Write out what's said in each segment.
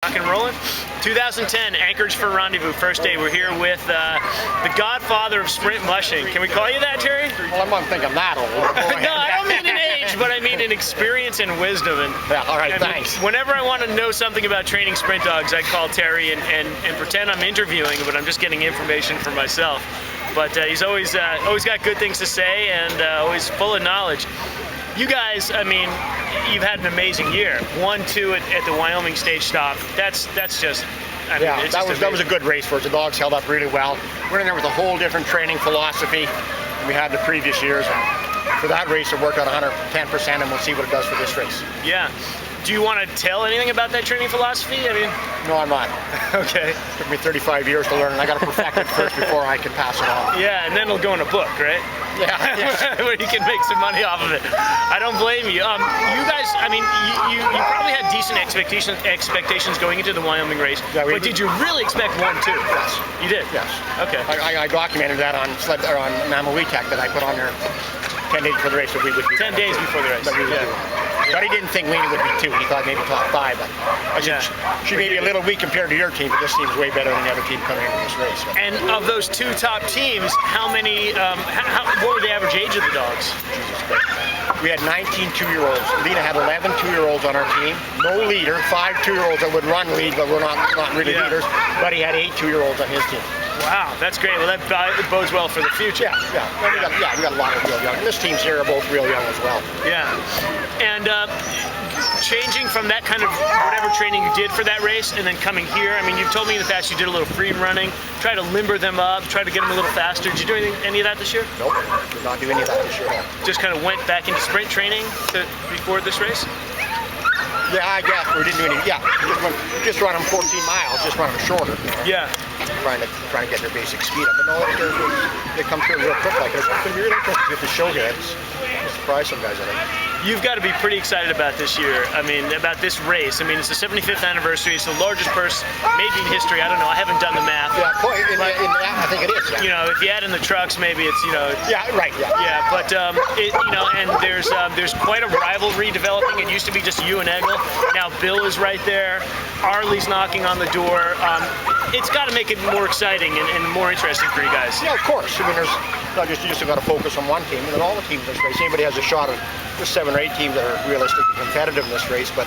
Rockin' rollin'. 2010, Anchorage for Rendezvous, first day. We're here with the godfather of sprint mushing. Can we call you that, Terry? Well, I'm not thinking that old. No, I don't mean in age, but I mean in experience and wisdom. And yeah, all right, thanks. Whenever I want to know something about training sprint dogs, I call Terry and pretend I'm interviewing, but I'm just getting information for myself. But he's always got good things to say and always full of knowledge. You guys, I mean, you've had an amazing year. 1-2 at the Wyoming stage stop. That's just, I mean, yeah, it's that was a good race for us. The dogs held up really well. We're in there with a whole different training philosophy than we had the previous years. For that race, it worked out 110%, and we'll see what it does for this race. Yeah. Do you want to tell anything about that training philosophy? I mean, no, I'm not. Okay. It took me 35 years to learn, and I got to perfect it first before I can pass it on. Yeah, and then it'll go in a book, right? Yeah. Where you can make some money off of it. I don't blame you. You guys, I mean, you probably had decent expectations going into the Wyoming race, yeah, but did you really expect 1-2? Yes. You did? Yes. Okay. I documented that on Mammal Tech that I put on there 10 days before the race. So we would do 10 days before the race. But he didn't think Lena would be 2. He thought maybe top 5. But she may be a little weak compared to your team, but this team's way better than the other team coming into this race. But. And of those 2 top teams, how many? What were the average age of the dogs? Jesus Christ. We had 19 2-year-olds. Lena had 11 2-year-olds on our team. No leader. 5 2-year-olds that would run lead, but we're not really leaders. But he had 8 2-year-olds on his team. Wow, that's great. Well, that bodes well for the future. Yeah. Well, we got a lot of real young. And this team's here are both real young as well. Yeah. And changing from that kind of whatever training you did for that race and then coming here, I mean, you've told me in the past you did a little free running, try to limber them up, try to get them a little faster. Did you do any of that this year? Nope, did not do any of that this year. Just kind of went back into sprint training before this race? Yeah, I guess we didn't do any. Yeah, just run them 14 miles, just run them shorter. Yeah. Trying to get their basic speed up. But no, they come through real quick like it. It's going to be really interesting to show here. It's surprise some guys, I think. You've got to be pretty excited about this year. I mean, about this race. I mean, it's the 75th anniversary. It's the largest purse maybe in history. I don't know. I haven't done the math. Yeah, I think it is. Yeah. You know, if you add in the trucks, maybe it's, you know. Yeah, right. Yeah. Yeah, but you know, and there's quite a rivalry developing. It used to be just you and Eggle. Now Bill is right there. Arlie's knocking on the door. It's got to make it more exciting and more interesting for you guys. Yeah, of course. I mean, there's not just you just got to focus on one team. I mean, all the teams in this race. Anybody has a shot at. There's 7 or 8 teams that are realistically competitive in this race, but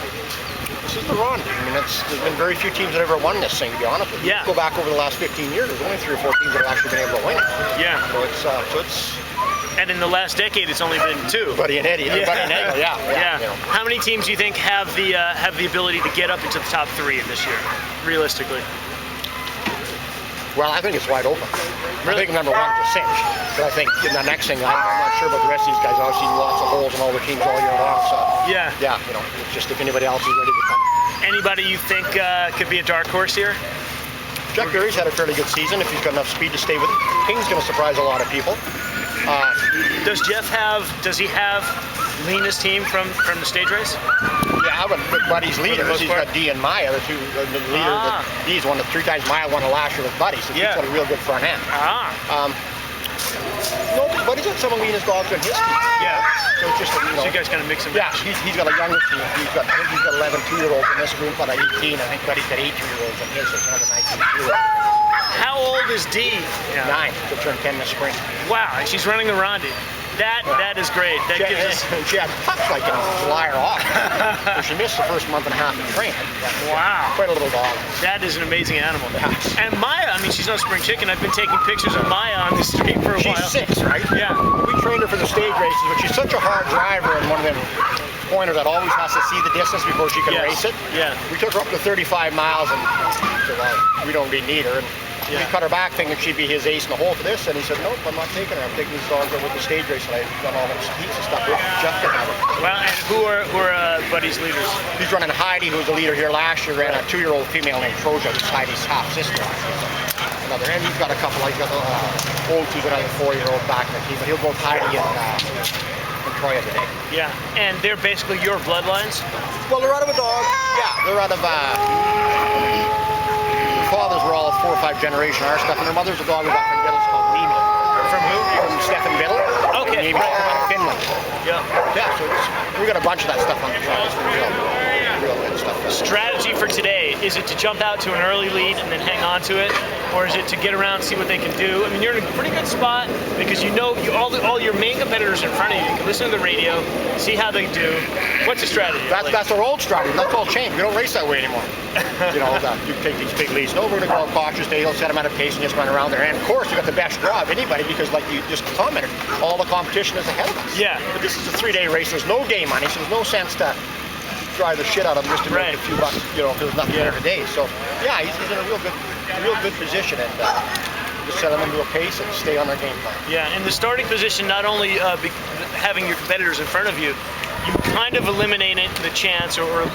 this is the run. I mean, there's been very few teams that ever won this thing, to be honest with you. Yeah. Go back over the last 15 years, there's only 3 or 4 teams that have actually been able to win it. Yeah. So it's. And in the last decade, it's only been 2. Buddy and Eddie. Yeah. Buddy and Eddie. Yeah. You know. How many teams do you think have the ability to get up into the top 3 in this year, realistically? Well, I think it's wide open. Really? I think number 1 is a cinch. But I think in the next thing, I'm not sure about the rest of these guys. Obviously, lots of holes in all their teams all year long. So yeah, you know, it's just if anybody else is ready to come. Anybody you think could be a dark horse here? Jack Berry's had a fairly good season if he's got enough speed to stay with him. King's going to surprise a lot of people. Does he have Lena's team from the stage race? Yeah, but Buddy's leaders, he's got Dee and Maya, the leader. Dee's won it 3 times. Maya won it last year with Buddy, so he's got a real good front end. No, Buddy's got some of Lena's dogs on his team. Yeah. So it's just, so you guys kind of mix them. Yeah, he's got a younger team. I think he's got 11 2-year-olds in this group, but 18. I think Buddy's got 8 2-year-olds in his, so it's another 19 2-year-old. How old is Dee? 9. She'll turn 10 this spring. Wow, and she's running the Rondy. That is great. That gives us. She had pups like a flyer off. So she missed the first month and a half of training. Wow. Quite a little dog. That is an amazing animal. Yeah. And Maya, I mean, she's no spring chicken. I've been taking pictures of Maya on the street for a while. She's 6, right? Yeah. We trained her for the stage races, but she's such a hard driver and one of them pointers that always has to see the distance before she can race it. Yeah. We took her up to 35 miles and said, well, we don't really need her. And we cut her back thinking she'd be his ace in the hole for this, and he said, nope, I'm not taking her. I'm taking these dogs over with the stage race, and I've done all the heats and stuff with Jeff to have her. Well, and who are Buddy's leaders? He's running Heidi, who was the leader here last year, ran a 2-year-old female named Troja, who's Heidi's half-sister. Another, and he's got a couple, he's got old two, another 4-year-old back in the team, but he'll both Heidi and Troy today. Yeah, and they're basically your bloodlines? Well, they're out of a dog. Yeah, they're out of fathers were all 4 or 5 generation our stuff, and their mother's a dog we got from Biddle's called Nemo. From who? From Stefan Biddle. Okay. Maybe from Finland. Yeah. Yeah, so we got a bunch of that stuff on the truck. It's real good stuff. Strategy for today. Is it to jump out to an early lead and then hang on to it, or is it to get around, see what they can do? I mean, you're in a pretty good spot because you know all your main competitors in front of you. You can listen to the radio, see how they do. What's the strategy? That's our old strategy. That's all changed. We don't race that way anymore. You take these big leads. No, we're going to go out cautious. They'll set them at a pace and just run around there. And of course, you got the best draw of anybody because, like you just commented, all the competition is ahead of us. Yeah. But this is a 3-day race. There's no game money, so there's no sense to drive the shit out of him just to make a few bucks, if there's nothing there today. So, yeah, he's in a real good position, and just set them into a pace and stay on their game plan. Yeah, and the starting position, not only having your competitors in front of you, you kind of eliminated the chance or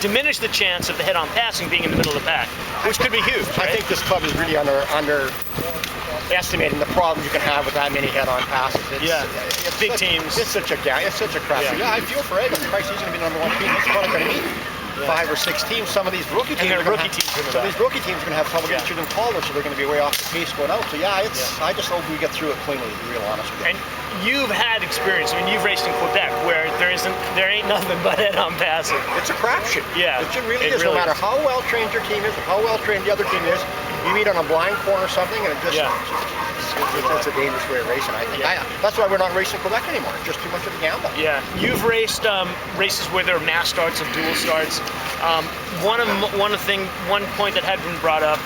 diminish the chance of the head-on passing being in the middle of the pack, which could be huge. Right? I think this club is really underestimating the problem you can have with that many head-on passes. It's big teams. It's such a crap. Yeah, I feel for Egan. Christ, he's going to be the #1 team. He's probably going to need 5 or 6 teams. Some of these rookie teams are going to have trouble getting through them taller, so they're going to be way off the pace going out. So I just hope we get through it cleanly, to be real honest with you. And you've had experience. I mean, you've raced in Quebec where there ain't nothing but head-on passing. It's a crapshoot. Yeah, it really is. No matter how well trained your team is or how well trained the other team is, you meet on a blind corner or something, and it's a dangerous way of racing, I think. That's why we're not racing Quebec anymore. It's just too much of a gamble. Yeah. You've raced races where there are mass starts of dual starts. One point that had been brought up,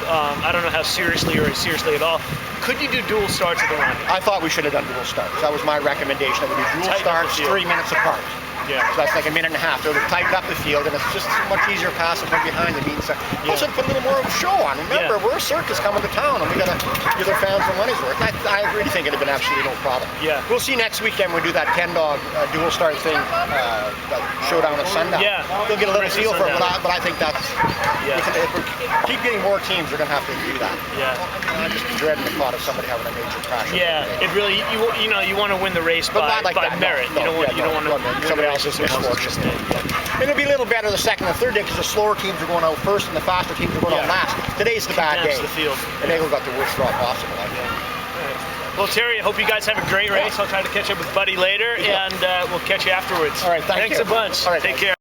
I don't know how seriously or seriously at all, could you do dual starts at the Rondy? I thought we should have done dual starts. That was my recommendation. That we do dual starts 3 minutes apart. Yeah. So that's like a minute and a half. So to tighten up the field, and it's just much easier passing from behind the means. Also put a little more of a show on. Remember, we're a circus coming to town, and we got to give our fans their money's worth. I really think it'd have been absolutely no problem. Yeah. We'll see next weekend when we do that 10-dog dual start thing, showdown at sundown. Yeah. We'll get a little feel for it, but I think that's. Yeah. If we keep getting more teams, we're going to have to do that. Yeah. I'm just dreading the thought of somebody having a major crash. Yeah. It really, you want to win the race by merit. You don't want to somebody else's misfortune. And it'll be a little better the second and third day because the slower teams are going out first and the faster teams are going out last. Today's the bad day. The field. And they've got the worst draw possible. Well, Terry, I hope you guys have a great race. I'll try to catch up with Buddy later, and we'll catch you afterwards. All right, thanks a bunch. All right, take care.